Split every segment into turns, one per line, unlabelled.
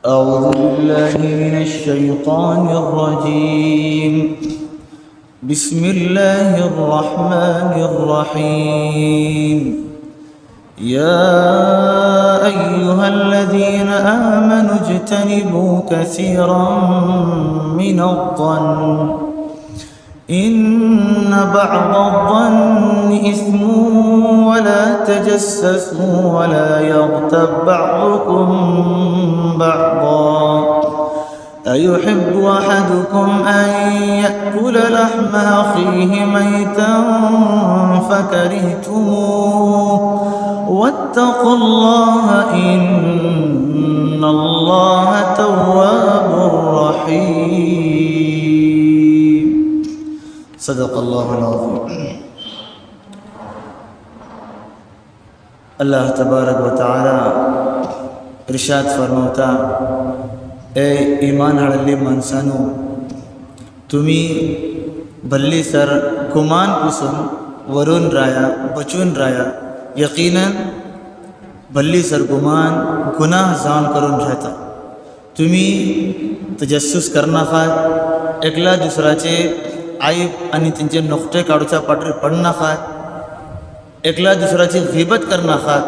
أعوذ بالله من الشيطان الرجيم. بسم الله الرحمن الرحيم. يا أيها الذين آمنوا اجتنبوا كثيرا من الظن إن بعض الظن إثم ولا تجسسوا ولا يغتب بعضكم بعضا أيحب أحدكم أن يأكل لحم أخيه ميتا فكرهتموه واتقوا الله إن الله تواب رحيم. صدق الله العظيم. अल्लाह तबारक व ताला इरशाद फरमावता, ए ईमान हाडल्ली माणसानो, तुम्ही भल्ली सर गुमान पासून वरून राया, बचून राया. यकीनन भल्ली सर गुमान गुनाह जावन करून राहता. तुम्ही तजस्सूस करनाकात, एकला दुसराचे आईब आणि त्यांचे नोकटे काढूच्या पाठरी पडनाकात, एकला दुसराची गीबत करनाकात.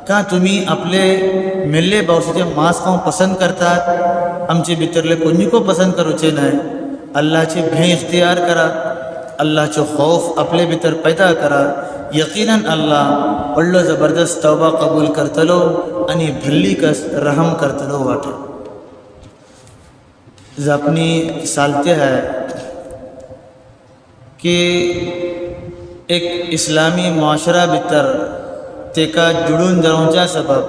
का तुम्ही आपले मेल्ले बावशीचे मांस खाऊन पसंत करतात, आमचे भितरले कोणीको पसंत करूचे नाही. अल्लाहची भय इख्तियार करा, अल्लाहचो खौफ आपले भितर पैदा करा. यकीनन अल्लाह व्हडलो जबरदस्त तौबा कबूल करतलो आणि भल्ली कस रहम करतलो वाटे. अपनी सालते है कि एक इस्लामी माशरा भितर तेका जुळून जावच्या सबब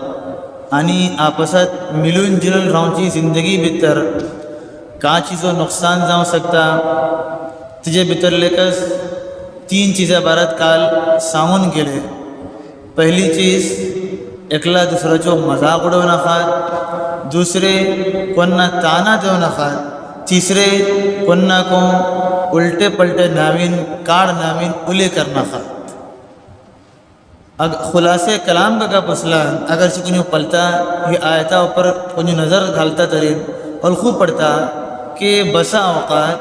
आणि आपसात मिळून जुळून रावची जिंदगी भितर का चीजो नुकसान जावं शकता. तिजे भितरले कस 3 चीजा बारात काल सांगून गेले. पहली चीज, एकला दुसऱ्याचो मजाक उडोव नाकात. दुसरे, कोणा ताना देव नाकात. तिसरे, कोणा को उल्टे पलटे नावीन काड नावीन उले कर नाकात. खुलासे कलाम का पसला अगर से कुछ पलता ही आयता ऊपर कुछ नज़र घालता तरी अलखू पड़ता कि बसा अवकात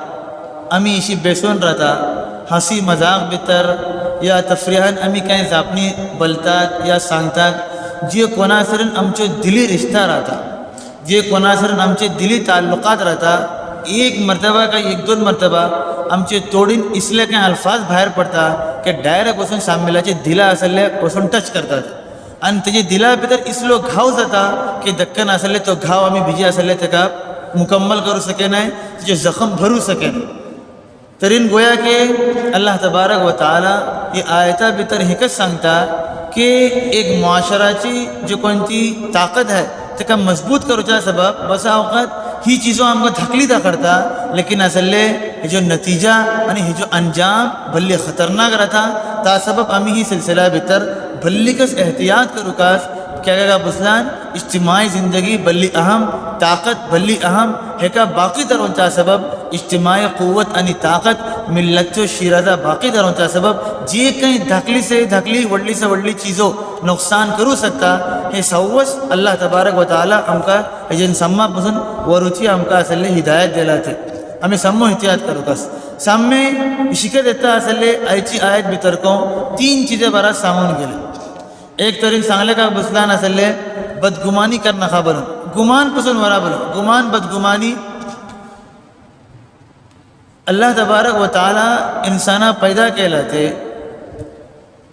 आम्ही इशी बेसून राहता. हसी मजाक भितर या तफरिहान आम्ही काय जापणी बोलतात या सांगतात जे कोणासरून आमचे दिली रिश्ता राहता, जे कोणासरून आमचे दिली ताल्लुकात राहता. एक मरतबा का 1-2 मरतबा आमचे तोडीन इसले काय अल्फाज बाहेर पडता की डायरेक्ट वचून सामेलाचे दिला असले वचून टच करतात आणि तेजे दिला भितर इसलो घाव जाता की दक्कन असले तो घाव आम्ही बिजी असले तेका मुकम्मल करू सके नाही, तुझे जखम भरू सके नाही. तरीन गोया की अल्लाह तबारक व ताला ही आयता भितर हेकच सांगता की एक मुआशराची जो कोणती ताकद आहे तेका मजबूत करूच्या सबब बसा अवकात ही चीज़ों आमको धकली दाखडता, लेकिन असले हे जो नतीजा आणि हे जो अंजाम भल्ली खतरनाक रहता. ता सबब आम्ही ही सिलसिला भितर भल्लीकस एहतियात करूकास क्या बुसलान इज्तिमाई ज़िंदगी बल्ली अहम, ताकत बल्ली अहम हेका बाकी दरोंचा सबब इज्तिमाई क़ुव्वत आणि ताकत मिल्लतचो शिरादा बाकी दरोंचा सबब जे काही धाकली से धाकली वडली से वडली चीज़ों नुकसान करू सकता हे सवस अल्लाह तबारक व ताला आमका हेजन सम्मापासून वरूची आमका असले हिदायत दिला थे. आम्ही सम्मो इतिहाद करूकास साम्य शिकत येता असले आयची आयत भितर को 3 चीज़ें बारा सांगून गेले. एक तरी सांगले का बुसलान असले बदगुमानी करना खा बरो गुमान पासून वरा बरो गुमान बदगुमानी. अल्लाह तबारक व ताला इंसाना पैदा केला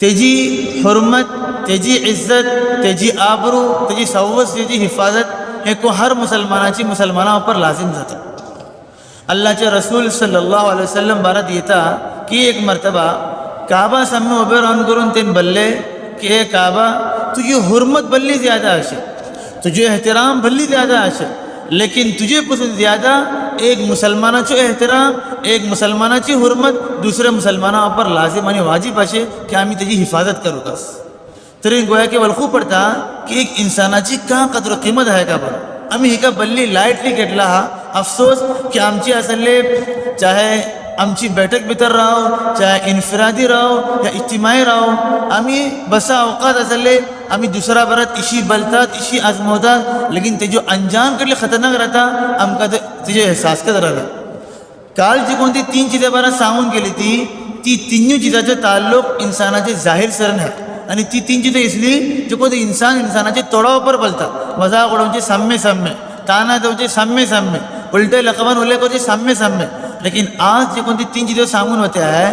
तेजी हुर्मत, तेजी इज्जत, तेजी आबरू, तेजी सवस, तेजी हिफाजत हे को हर मुसलमानाची मुसलमाना ऊपर लाजिम जाता. अल्लाहचे रसूल सल्लल्लाहु अलैहि वसल्लम बारात येता की एक मरतबा काबा सामने उभे राहून करून ते बोलले कि ए काबा, तुझी हुर्मत भल्ली ज़्यादा आशे, तुझे एहतराम भल्ली ज़्यादा आशे, लेकिन तुझे पसंद ज़्यादा एक मुसलमानाचो एहतराम, एक मुसलमानाची हुर्मत दुसऱ्या मुसलमाना ऊपर लाजिम आणि वाजिब आशे की आम्ही त्याची हिफाजत करूकास. तरी गोया की वळखू पडता की एक इंसानाची का कदर किंमत आहे का बरं. आम्ही हिका बल्ली लाईटली घेतला. हा अफसोस की आमची असले चाहे आमची बैठक भितर राहो चाहे इन्फिरादी राहो या इज्तिमाई राहो आमी बसा अवकात असले आमी दुसरा बरात इशी बलतात इशी आजमवतात लेकिन तेजो अंजाम कडले खतरनाक राहता आमकां तेजे एहसास करता राहता. काल जी कोणती 3 चीजें बरा सांगून गेली ती तिन्ही चीजांचो ताल्लुक इंसानाचे जाहीर सरण है आणि ती 3 चीजें इसली जो कोणती इंसानाचे तोड़ा ऊपर बोलता मजाक उडोवचे साम्य ताना देवचे साम्य उलटे लकबान उल्ले करचे साम्य लेकिन आज जी कोणती 3 चीजें सांगून होते है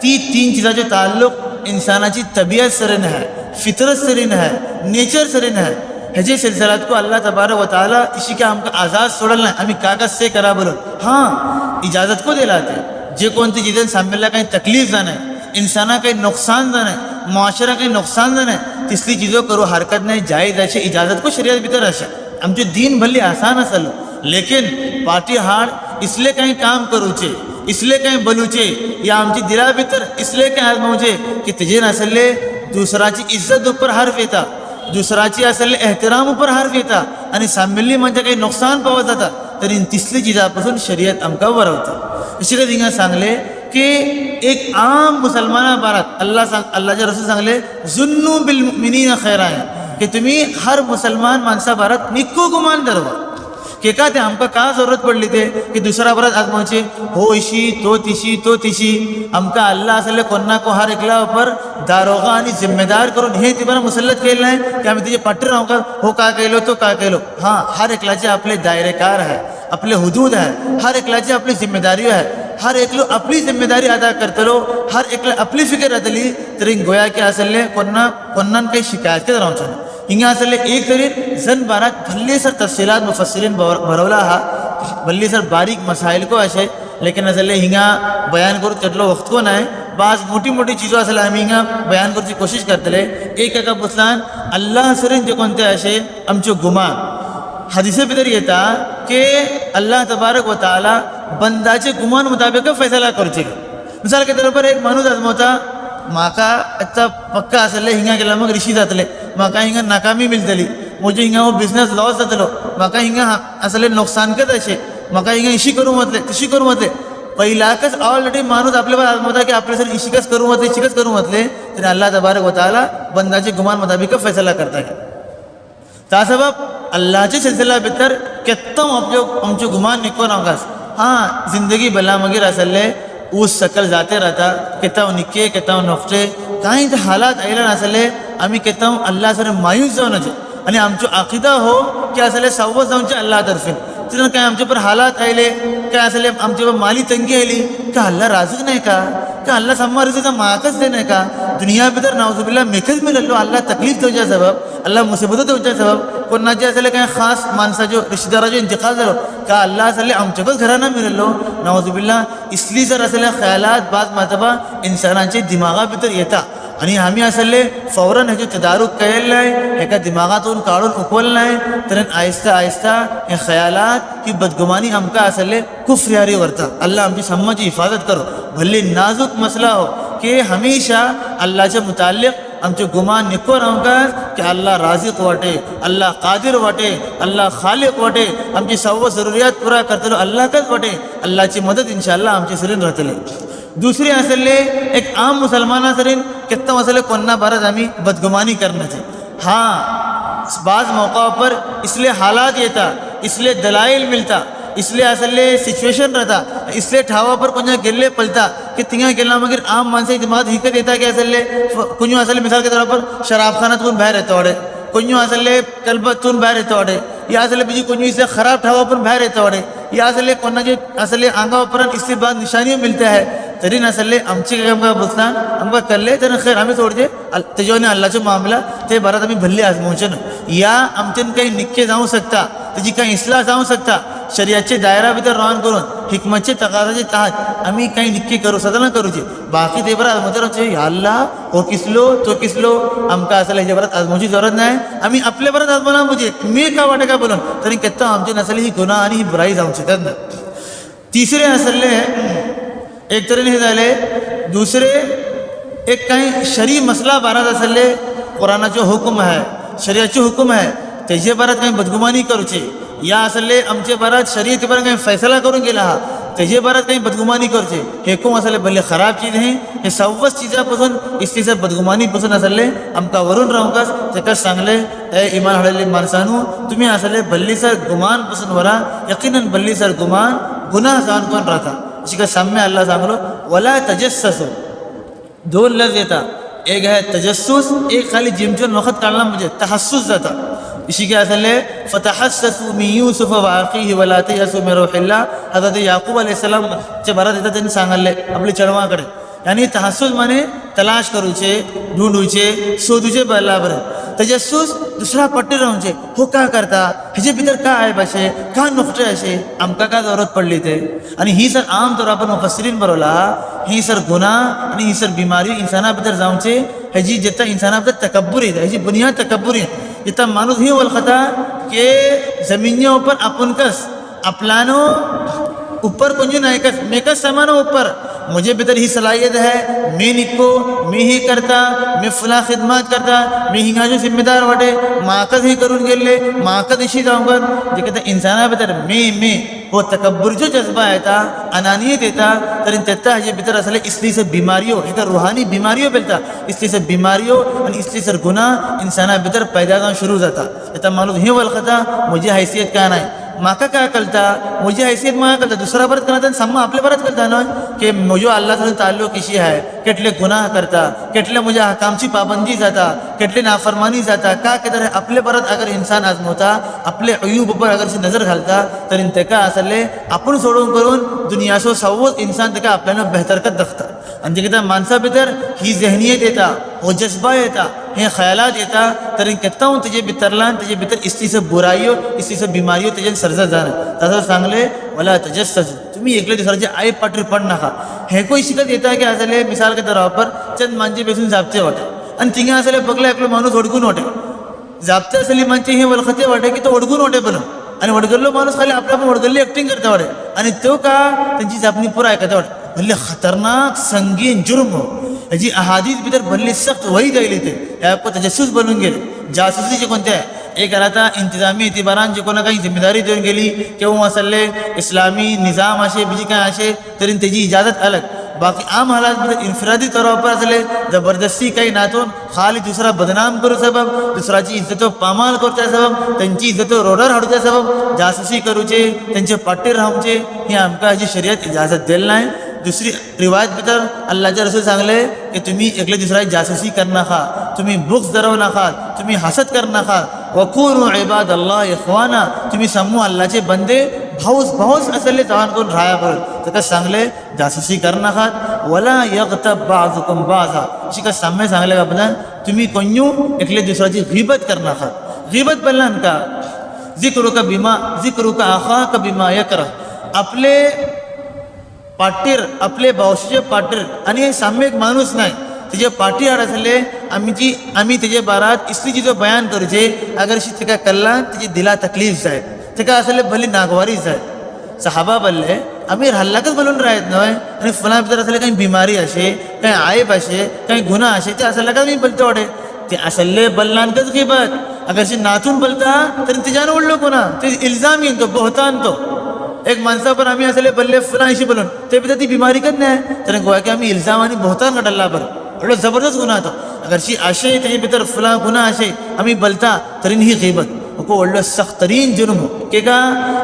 ती 3 चीजांचो ताल्लुक इंसानाची तबियत सरीन है फितरत सरीन है नेचर सरीन है. हेजे सिलसिलात को अल्लाह तबारक व तआला इसी का हमको आज़ाद सोडल नाही आम्ही कागज से करा बोलो हाँ इजाज़त को दिलाते जे कोणती चीजें सामनेला काही तकलीफ जाणे इंसाना काही नुकसान जाणे मुआशरा काही नुकसान जाणे तिसरी चीज़ों करो हरकत नाही जायज अशे इजाज़त को शरीयत भितर अशे आमचे दीन भली आसान असलो लेकिन पाटी हाड इसले काही काम करूचे इसले काही बोलूचे या आमची दिला भितर इसले काही आजमावचे की तेजेर असले दुसराची इज्जत उपर हरफ येता दुसराची असले एहतराम उपर हरफ येता आणि सामिल्ली म्हणजे काही नुकसान पावत जाता तरी तिसरी चीजापासून शरीयत आमकां वरवता. अशें काही थिंगा सांगले की एक आम मुसलमाना बारात अल्लाहचे रसूल सांगले जुन्नू बिल मुमिनीना खैरा की तुम्ही हर मुसलमान माणसा बारात निक्को गुमान धरवा की का ते आमकां का जरूरत पडली ते की दुसरा बरात आजमावचे हो इशी तो तिशी आमकां अल्लाह असले कोन्ना को हर एकला ऊपर दारोगा आणि जिम्मेदार करून हे ती बरं मुसल्लत केलं नाही की आम्ही तिचे पट्टे राहू का हो का केलो तो का केलो. हां हर एकल्याचे आपले दायरेकार आहे आपले हुदूद आहे हर एकल्याची आपली जिम्मेदारी आहे हर एकलो आपली जिम्मेदारी अदा करतलो हर एकला आपली फिकर राहतली तरी गोया की असले कोन्नान काही शिकायत रावचो ना हिंगा असले एक तरी जन बारात भल्ली सर तफसीलात मुफस्सिरीन भरवला हा भल्ली सर बारीक मसाइल को अशे लेकिन असले हिंगा बयान करू तितलो वक्त को नाही बाज मोठी चीजों असले आम्ही हिंगा बयान करची कोशिश करतले. एक एका पुसलान अल्लाह सरीन जे कोणते अशे आमच्यो गुमान हदीसे भितर येता की अल्लाह तबारक व तआला बंदाचे गुमान मुताबिक फैसला करचे. मिसाल के तौर पर एक माणूस आजमावता म्हाका आतां पक्का असले हिंगा गेला मग रिशी जातले म्हाका हिंगा नाकामी मिळतली म्हणजे हिंगा हो बिझनेस लॉस जातलो म्हाका हिंगा असले नुकसानकच अशे म्हाका हिंगा इशी करूं वतले तशी करूं वतले पहिल्याकच ऑलरेडी माणूस आपल्या आजमावता की आपले सर इशिकच करूं वतले तरी अल्लाह तबारक व तआला बंदाचे गुमान मुताबिक फैसला करता ता सबब अल्लाहचे सिलसिला भितर केत्तो आमच्यो गुमान निकोन आमकां हाँ जिंदगी भला मागीर असले ऊस सकल जाते राहता केताव निके केताव नोखटे कांय हालात आयले नासले आमी केताव अल्लाह सर मायूस जावनाचे आणि आमचो आकिदा हो की असले सव्वा जावचे अल्लाह तर्फे तितून काय आमचे पर हालात आयले काय असले आमचे पर माली तंगी आयली का अल्लाह राजूक नाही का अल्लाह सम्मा रिझक म्हाकाच दे नाही का दुनिया भितर नाउजुबिल्लाह मेकच मिळालो अल्लाह तकलीफ देवच्या सबब अल्लाह मुसीबत देवच्या सबब कोणाचे असले काय खास माणसाचो रिश्तेदाराचो इंतकाल जालो का अल्लाह असले आमच्याकच घराना मिळालो नाउजुबिल्लाह इसली जर असले ख्यालात बाज मरतबा इंसानाचे दिमागा भितर येता आणि आम्ही असले फौरन हेचो तदारुक केलेलं आहे एका दिमागातून काढून उकवलं नाही तर आहिस्ता हे ख्यालात ही बदगुमानी आमकां असले कुफ्र यारी वरता. अल्लाह आमची सम्माची हिफाजत करो. भले नाजूक मसला हो की हमेशा अल्लाहच्या मुताल्लिक आमचे गुमान निको रावंकार की अल्लाह राजिक वाटे अल्लाह कादिर वाटे अल्लाह खालिक वाटे आमची सर्व जरुरियात पुरा करतलो अल्लाहकच वाटे अल्लाहची मदत इंशाअल्लाह आमचे सरीन राहतले. दुसरी असले एक आम मुसलमाना सरीन कितना असले कोन्ना बारात आम्ही बदगुमानी करण्याचे हाँ बाज मौका पर इसलिए हालात येता इसलिए दलाइल मिलता इसलिए असले सिच्युएशन रहता इसलिए ठावा पर कोणा गेल्ले पलता की तिंगा गेला मागीर आम माणसाच्या दिमागात हिकत येता की असले कुणू असले मिसाल के तौर पर शराबखानातून बाहेर येतो वाडे कुणू असले कलबतून बाहेर येतो वाडे या असले बीजी कुणू इसलिए खराब ठावा पण बाहेर येतो वाडे या असले कोणाचे असले अंगा उपरांत इसलिए बाद निशानियों मिलते है तरी नसले आमचे काय आमकां बसना आमकां कल्ले तर खैर आमी सोडचे तेजेवानी अल्लाहचो मामला ते बारात आमी भल्ली आजमावचे ना या आमच्यान काही निक्के जावं शकता तेजी काही इस्लाह जावं शकता शरियाचे दायरा भितर रावन करून हिकमतचे तकाजाचे तहात आमी काही निक्के करू सदां करूचे बाकी ते बरात आजमावचे रावचे या अल्लाह हो किसलो तो किसलो आमकां असले हेजे बरात आजमावची जरूरत नाही आमी आपले बरात आजमावना म्हणजे मी का वाटे का बोलून तरी केत्ता आमचे नसली ही गुन्हा आणि ही बुराई जावंक शकत ना. तिसरे असले एक तरेन हे जाले दुसरे एक काही शरी मसला बारात असले कुरानाचो हुकम आहे शरियाचो हुकम आहे तेजे बारात काही बदगुमानी करूचे या असले आमचे बारात शरीयती बारात काही फैसला करून गेला हा तेजे बरात काही बदगुमानी करचे हेकूम असले भले खराब चीज हे हे सव्वस चीजापासून इसलीसर बदगुमानीपासून असले आमका वरून रावकास तेकाच सांगले ए इमान हाडलेली माणसानू तुम्ही असले भल्लीसर गुमानपासून वरा यकीनन भल्लीसर गुमान गुन्हा सहन करून राहता अशी काय साम्य अल्लाह सांगलो वला तजस्ससु दोन लफ्ज येतात एक है तजस्सुस एक खाली जिमचून वक्त काढला म्हणजे तहस्सुस जाता इसी के असले फतहस्ससु मिन यूसुफ व अखीहि वला तयसु मिन रूहिल्लाह हजरत याकूब अलैहिस्सलाम चे बारात येतात त्यांनी सांगले आपली चळवाकडे यानी तहस्सुस माने तलाश करूचे ढूंढूचे शोधूचे बराबर तजस्सुस दुसरा पट्टी राहूचे हो का करता हेजे भितर का आहे भाषे का नुकटे असे आमका का जरूरत पडली ते आणि ही सर आम तौर आपण मुफस्सिरीन बरोला ही सर गुन्हा आणि ही सर बिमारी इंसाना भितर जाऊचे हेजी जेता इंसाना भितर तकब्बुर आहे हेजी बुनियाद तकब्बुर आहे इतना मानुस ही वलखता के जमीनियों ऊपर अपन कस अपलानो ऊपर कुंजू नहीं कस मेकस समानो ऊपर मुझे भीतर ही सलाहियत है मैं निको मैं ही करता मैं फुला खिदमत करता मैं हिंगा जो जिम्मेदार वाटे माकद ही करून गेले माकद इशी जाऊंगा जे कहते इंसाना भीतर मैं वो तकब्बुर जो जज्बा येता अनानियत येता तरी तेता हेजे भितर असले इसलिए से बीमारियों हे रूहानी बीमारियों बेलता इसलिए से बीमारियों आणि इसलिए सर गुन्हा इंसाना भितर पैदा जावन शुरू जाता तेता माणूस हे वलखता मुझे हैसियत का नाही माका काय कळता मुझे हैसियत माका कळता दुसरा परत करता सम्मा आपले परत कळता न्हय की मुजो अल्लाह से ताल्लुक कशी आहे केटले गुन्हा करता केटले मुझे हकामची पाबंदी जाता केटले नाफरमानी जाता का किधर आपले परत अगर इंसान आजमवता आपले अयूब पर अगर से नजर घालता तर तेका असले आपण सोडून करून दुनियासो सवोच इंसान तेका आपल्याला बेहतर करत दखता आणि जे किता माणसा भितर ही जहनियत येता हो जज्बा येता हे ख्यालात येता तरी केत्ताऊन तेजे भितरला तेजे भितर इसली से बुराईयो इसली से बीमारियो तेजे सर्जा जाण तसं सांगले वला तजस्सस तुम्ही एकले दुसऱ्याचे आई पाटरी पड नका हे कोई शिकत येता की असले मिसाल के तौर पर चंद मांजे बेसून जापचे वाटे आणि तिंगे असले बगला एकलो माणूस ओडकून वाटे जापते असली माणसे हे वलखते वाटे की तो ओडकून वाटे बोल आणि वडगल्लो माणूस खाली आपल्या पण वडगल्ली ॲक्टिंग करता वाटे आणि तो का त्यांची जापणी पुरा ऐकता वाटे भले खतरनाक संगीन जुर्म याची अहादीस भितर भल्ली सख्त वही जायली ते ह्या तजस्सूस बनून गेले जासूसीचे कोणते आहे एक आता इंतजामी इतिबारान जे कोणा काही जिम्मेदारी देऊन गेली किंवा असले इस्लामी निजाम असे बीजी काय असे तरी त्याची इजाजत अलग बाकी आम हालात भितर इन्फिरादी तौर पर असले जबरदस्ती काही नातून खाली दुसरा बदनाम करू सबब दुसऱ्याची इज्जत पामाल करता सबब त्यांची इज्जत रोडर हाडूच्या सबब जासूसी करूचे त्यांचे पाटीर राहूचे ही आमका हाची शर्यत इजाजत दिली नाही दुसरी रिवायत भितर अल्लाहचे रसूल सांगले की तुम्ही एकले दुसऱ्याची जासूसी कर नाका तुम्ही बुक्स धरव नाका तुम्ही हसद कर नाका वकुनु इबादल्लाह इख्वाना तुम्ही समूह अल्लाहचे बंदे भाऊस असले जाण करून राहा बरं तर सांगले जासूसी कर नाकात वला यगतब बाजुकुम बाजा शिका साम्य सांगले का बदन तुम्ही कोण्यू एकले दुसऱ्याची गीबत कर नाकात गीबत बोललान का जिक्रुका अखाका बिमा यकरह आपले पाटीर आपले भावशीचे पाटीर आणि साम्य एक माणूस नाही तेजे पाटी हाड असले आम्ही तेजे बारात इसली चीजो बयान करूचे अगर शी तेका कल्ला तेजी दिला तकलीफ जाय तेका असले भली नागवारी जाय सहाबा बोलले आम्ही हल्लाकच बोलून राहत न्हय आणि फुलां भितर असले काही बिमारी असे काही आयब असे काही गुन्हा असे ते असले का मी बोलते वाटे ते असले बल्लांकच गिबत अगर शी नाचून बोलता तरी तेजान उडलो गुन्हा ते इल्जाम येईन तो बोहतान तो एक माणसा पण आम्ही असले बल्ले फुलांशी बोलून ते भितर ती बिमारी कच नाही तर गोवा की आम्ही इल्जाम आणि बोहतान घडला बरं एवढं जबरदस्त गुन्हा तो अगर शी असे तेजे भितर फुला गुन्हा असे आम्ही बोलता तरी ही गीबत ओको व्हडलो सख्त तरीन जुर्म के का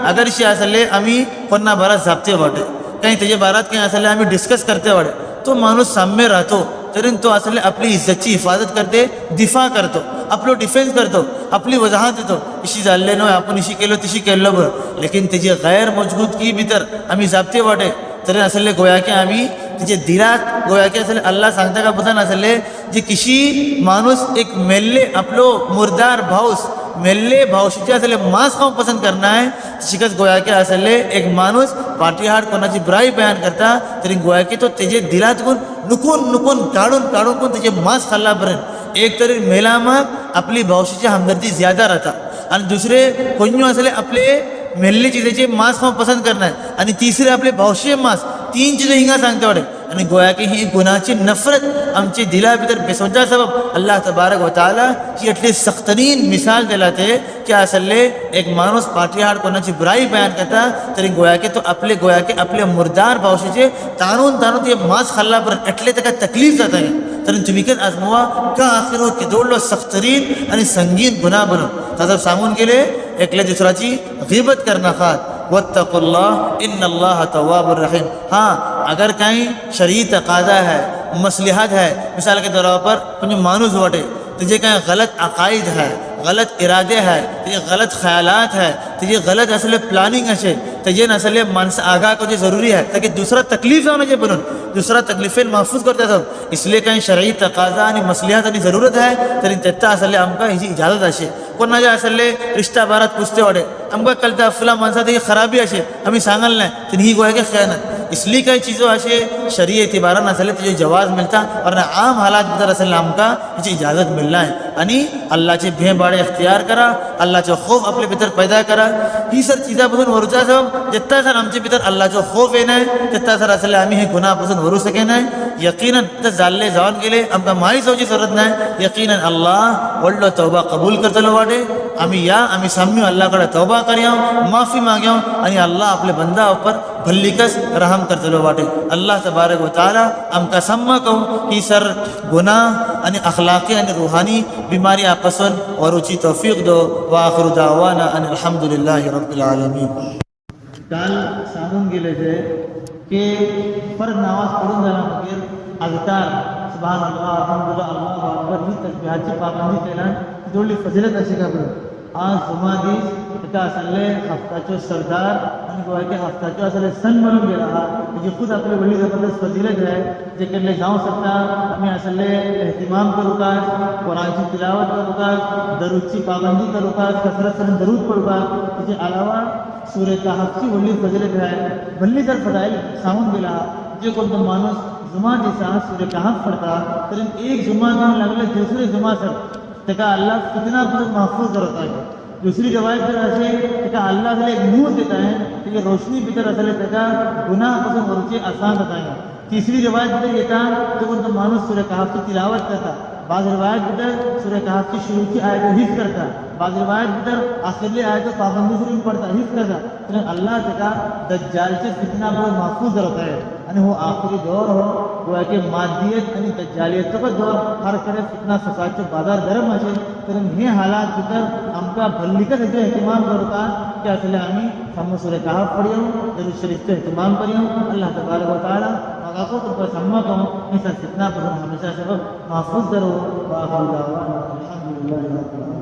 अगर शी असले आम्ही कोणा बारात जापते वाटे काही तेजे बारात काही असले आम्ही डिस्कस करते वाटे तो माणूस साम्य राहतो तरी तो असले आपली इज्जतची हिफाजत करते दिफा करतो आपलो डिफेन्स करतो आपली वजाहत देतो इशी जाल्ले न्हय आपण इशी केलो तिशी केल्लो बरं लेकिन तेजी गैर मजबूतकी भितर आम्ही जापते वाटे तरी असले गोया की आम्ही तेजे दिलात गोया की असले अल्लाह सांगता का बदन असले जे किशी माणूस एक मेल्ले आपलो मुर्दार भाऊस मेल्ले भावशीचे असले मांस खाऊन पसंत करणार शिकत गोया की असले एक माणूस पाठीहाड कोणाची बुराई बयान करता तरी गोया की तो तेजे दिलात नुकून काढून तेजे मांस खाल्ला पर्यंत एक तरी मेलामाक आपली भावशीची हमदर्दी ज्यादा राहता आणि दुसरे कोण्यो असले आपले मेल्ले चिजेचे मांस खाऊन पसंत करणार आणि तिसरे आपले भावशीचे मांस तीन चीजें हिंगा सांगते वाटे आणि गोया की ही गुन्हाची नफरत आमची दिला भितर बेसवजा सबब अल्लाह तबारक व ताला ही एटली सख्तरीन मिसाल दिला ते की असले एक माणूस पाठीहाड कोणाची बुराई बयान करता तरी गोया की तो आपले मुर्दार पावशीचे ताणून ते मांस खाल्ला पर एटले ताका तकलीफ जाता तर तुम्ही कधी आजमवा का आखिर हो केदोडलो सख्तरीन आणि संगीन गुन्हा बनो ताजो सांगून गेले एकल्या दुसऱ्याची गिबत करना खात वत्तकुल्लाह इन्नल्लाह तव्वाबुर रहीम। हाँ, अगर कहीं शरई तकादा है, मसलिहत है, मिसाल के तौर पर कुछ मानूस वटे तुझे कहीं गलत अकायद है, गलत इरादे है, तुझे गलत ख्यालात है, तुझे गलत असले प्लानिंग असे तुझे असले माणसं आगाह को ज़रूरी है ताकि दूसरा तकलीफ जाने जे बनून दूसरा तकलीफें महफूज करता सब इसलिए कहीं शरई तकाजा आणि मसलिहत आणि ज़रूरत है तरी तेत्ता असले आमकां हिची इजाजत असे कोणाच्या असले रिश्ता बारात पुसते वाडे आमकां कळता फुला माणसात ही खराबी असे आम्ही सांगल नाही तरी ही गोया के खयानत इसलिए कई चीज़ों असे शरीय एतबारान असले तुझे जवाज मिलता और आम हालात भितर असले आमकां हिची इजाजत मिळना आहे आणि अल्लाहचे भे बाळे इख्तियार करा अल्लाहचो खौफ आपले भितर पैदा करा ही सर चीज़ा पासून वरूचा सब जितना सर आमचे भितर अल्लाहचो खौफ येनाय तितता सर असले आम्ही हे गुन्हा पासून वरू सकेनाय यकीनन तर जाल्ले जावन गेले आमकां माही जावची जरूरत नाही यकीनन अल्लाह व्हडलो तौबा कबूल करतलो वाटे आम्ही साम्यो अल्लाह कडे तौबा करया माफी माग्या आणि अल्लाह आपले बंदा ऊपर भल्लिकस रहम करतलो वाटे अल्लाह तबारक व ताला आमकां सम्मा कहू ही सर गुनाह आणि अखलाकी आणि रूहानी बीमारी पासून वरूची तौफीक दो व आखिर दावाना अन अल्हम्दुलिल्लाहि रब्बिल आलमीन। काल सांगून गेले ते की फर्ज नमाज पढून झाला मागीर अजकार सुभान अल्लाह अल्हम्दुलिल्लाह अल्लाहु अकबर ही तस्बीहाची पाबंदी केल्यान दोडली फजिलत अशी का बरं आज जुमा दीस एका असले हफ्ताचो सरदार आणि गोव्याच्या हफ्ताचो असले सण म्हणून गेला हा म्हणजे खुद आपली व्हडली जबरदस्त फजिलत आहे जे केले जावं शकता आम्ही असले एहतिमाम करूकास कुरानची तिलावत करूकास दरूदची पाबंदी करूकास कसरत करून दरूद पडूकास त्याचे अलावा सूर्य कहफची व्हडली फजिलत आहे भल्ली जर फजाईल सांगून गेला जे कोणतो माणूस जुमा दिसा सूर्य कहफ पडता तरी एक जुमा जाऊन लागले दुसरे जुमा सर तेका अल्लाह कितना कुछ महफूज करता है दूसरी रवायत जर असे तेका अल्लाह असले एक नूर देता है तेकी रोशनी भितर असले तेका गुनाह पासून वरूचे आसान जाता है तीसरी रवायत भितर येता तो कोणतो माणूस सूर्य कहफची तिलावत करता बाज रवायत भितर सूर्य कहफची शुरूची आयत हिफ करता बाज रवायत भितर आखिरली आयत पाबंदी करून पडता हिफ करता तर अल्लाह तेका दज्जालचे फितना पासून महफूज करता है आणि हो आखिरी दौर हो गोया के मादियत आणि दज्जालियतचो दौर हर कडे फितना फसादचे बाजार गरम असेल तर हे हालात भितर आमकां भल्लिकच हेचो एहतिमाम करूका की असले आमी समो सूर्य कहफ पडयो दरूद शरीफचो एहतिमाम करयो अल्लाह तबारक व तआला मगाको तुमकां सम्मा करूं हे फितना पासून हमेशा सबब महफूज करो व आखिर दावाना अल्हम्दुलिल्लाहि रब्बिल आलमीन।